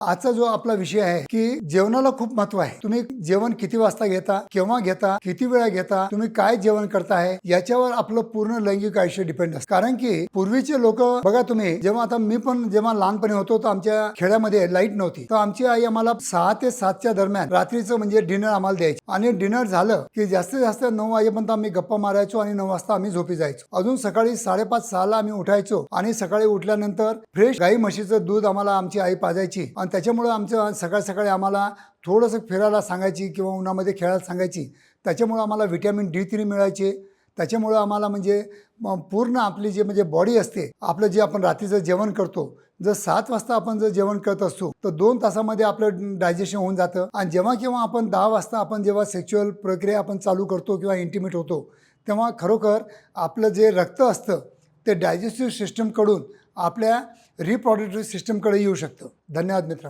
आजचा जो आपला विषय आहे की जेवणाला खूप महत्व आहे। तुम्ही जेवण किती वाजता घेता, केव्हा घेता, किती वेळा घेता, तुम्ही काय जेवण करताय याच्यावर आपलं पूर्ण लैंगिक आयुष्य डिपेंड असतं। कारण की पूर्वीचे लोक बघा, तुम्ही जेव्हा आता मी पण जेव्हा लहानपणी होतो तर आमच्या खेड्यामध्ये लाईट नव्हती, तर आमची आई आम्हाला 6 ते 7च्या दरम्यान रात्रीचं म्हणजे डिनर आम्हाला द्यायची आणि डिनर झालं की जास्तीत जास्त 9 वाजेपर्यंत आम्ही गप्पा मारायचो आणि 9 वाजता आम्ही झोपी जायचो। अजून सकाळी 5:30-6 ला आम्ही उठायचो आणि सकाळी उठल्यानंतर फ्रेश गाई म्हशीचं दूध आम्हाला आमची आई पाजायची आणि त्याच्यामुळे आमचं सकाळ सकाळी आम्हाला थोडंसं फिरायला सांगायची किंवा उन्हामध्ये खेळायला सांगायची। त्याच्यामुळे आम्हाला व्हिटॅमिन D3 मिळायचे। त्याच्यामुळे आम्हाला म्हणजे पूर्ण आपली जे म्हणजे बॉडी असते, आपलं जे आपण रात्रीचं जेवण करतो, जर 7 वाजता आपण जर जेवण करत असतो तर 2 तासामध्ये आपलं डायजेशन होऊन जातं। आणि जेव्हा केव्हा आपण 10 वाजता आपण जेव्हा सेक्शुअल प्रक्रिया आपण चालू करतो किंवा इंटिमेट होतो, तेव्हा खरोखर आपलं जे रक्त असतं ते डायजेस्टिव्ह सिस्टमकडून आपल्या रिप्रोडक्टिव्ह सिस्टमकडे येऊ शकतं। धन्यवाद मित्र।